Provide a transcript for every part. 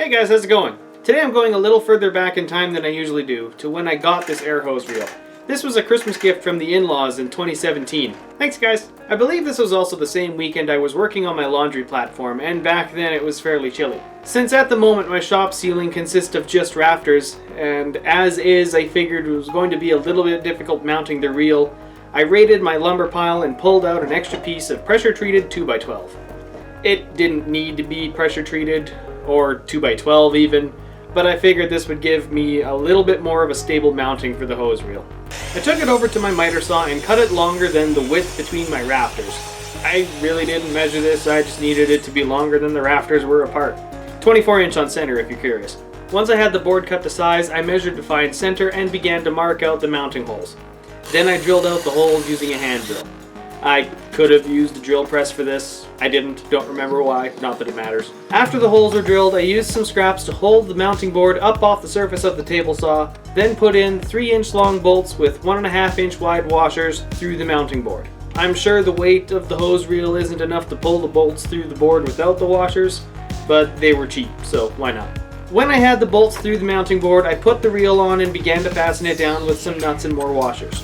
Hey guys, how's it going? Today I'm going a little further back in time than I usually do, to when I got this air hose reel. This was a Christmas gift from the in-laws in 2017. Thanks guys! I believe this was also the same weekend I was working on my laundry platform, and back then it was fairly chilly. Since at the moment my shop ceiling consists of just rafters, and as is I figured it was going to be a little bit difficult mounting the reel, I raided my lumber pile and pulled out an extra piece of pressure treated 2x12. It didn't need to be pressure treated, or 2x12 even, but I figured this would give me a little bit more of a stable mounting for the hose reel. I took it over to my miter saw and cut it longer than the width between my rafters. I really didn't measure this, I just needed it to be longer than the rafters were apart. 24 inch on center if you're curious. Once I had the board cut to size, I measured to find center and began to mark out the mounting holes. Then I drilled out the holes using a hand drill. I could have used a drill press for this. I didn't, don't remember why, not that it matters. After the holes were drilled, I used some scraps to hold the mounting board up off the surface of the table saw, then put in 3-inch long bolts with 1.5-inch wide washers through the mounting board. I'm sure the weight of the hose reel isn't enough to pull the bolts through the board without the washers, but they were cheap, so why not? When I had the bolts through the mounting board, I put the reel on and began to fasten it down with some nuts and more washers.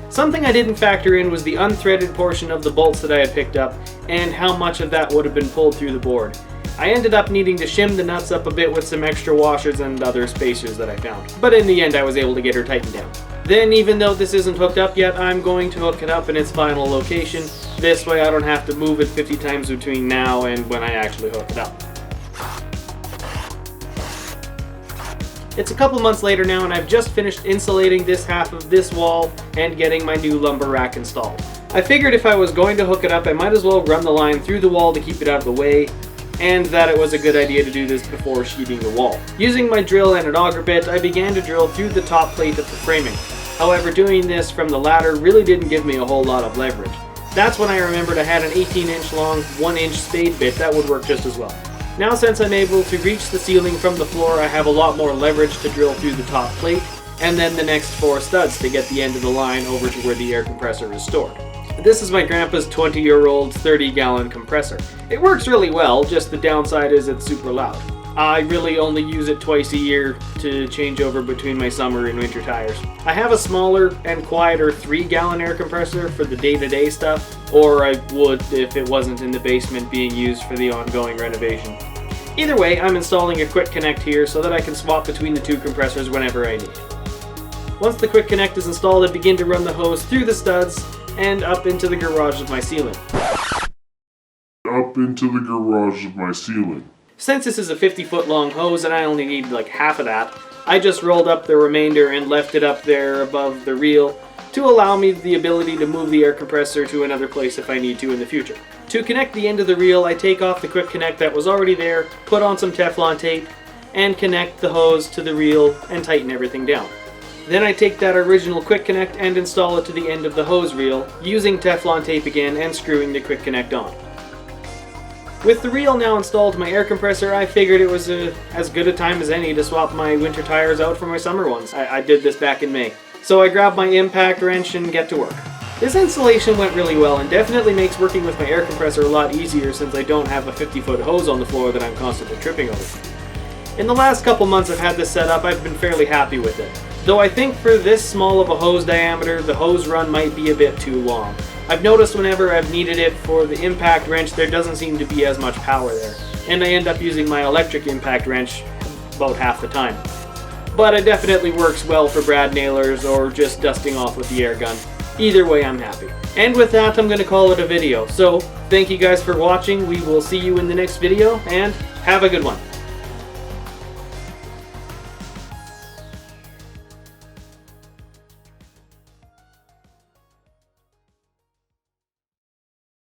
Something I didn't factor in was the unthreaded portion of the bolts that I had picked up and how much of that would have been pulled through the board. I ended up needing to shim the nuts up a bit with some extra washers and other spacers that I found. But in the end I was able to get her tightened down. Then even though this isn't hooked up yet, I'm going to hook it up in its final location. This way I don't have to move it 50 times between now and when I actually hook it up. It's a couple months later now and I've just finished insulating this half of this wall and getting my new lumber rack installed. I figured if I was going to hook it up I might as well run the line through the wall to keep it out of the way, and that it was a good idea to do this before sheeting the wall. Using my drill and an auger bit, I began to drill through the top plate of the framing. However, doing this from the ladder really didn't give me a whole lot of leverage. That's when I remembered I had an 18-inch long 1-inch spade bit that would work just as well. Now since I'm able to reach the ceiling from the floor, I have a lot more leverage to drill through the top plate, and then the next 4 studs to get the end of the line over to where the air compressor is stored. This is my grandpa's 20-year-old 30-gallon compressor. It works really well, just the downside is it's super loud. I really only use it twice a year to change over between my summer and winter tires. I have a smaller and quieter 3-gallon air compressor for the day-to-day stuff, or I would if it wasn't in the basement being used for the ongoing renovation. Either way, I'm installing a quick connect here so that I can swap between the 2 compressors whenever I need. Once the quick connect is installed, I begin to run the hose through the studs and up into the garage of my ceiling. Since this is a 50-foot long hose and I only need like half of that, I just rolled up the remainder and left it up there above the reel to allow me the ability to move the air compressor to another place if I need to in the future. To connect the end of the reel, I take off the quick connect that was already there, put on some Teflon tape, and connect the hose to the reel and tighten everything down. Then I take that original quick connect and install it to the end of the hose reel, using Teflon tape again and screwing the quick connect on. With the reel now installed to my air compressor, I figured it was as good a time as any to swap my winter tires out for my summer ones. I did this back in May. So I grabbed my impact wrench and get to work. This installation went really well and definitely makes working with my air compressor a lot easier since I don't have a 50-foot hose on the floor that I'm constantly tripping over. In the last couple months I've had this set up, I've been fairly happy with it. Though I think for this small of a hose diameter, the hose run might be a bit too long. I've noticed whenever I've needed it for the impact wrench, there doesn't seem to be as much power there, and I end up using my electric impact wrench about half the time. But it definitely works well for brad nailers or just dusting off with the air gun. Either way, I'm happy. And with that, I'm going to call it a video. So, thank you guys for watching. We will see you in the next video, and have a good one.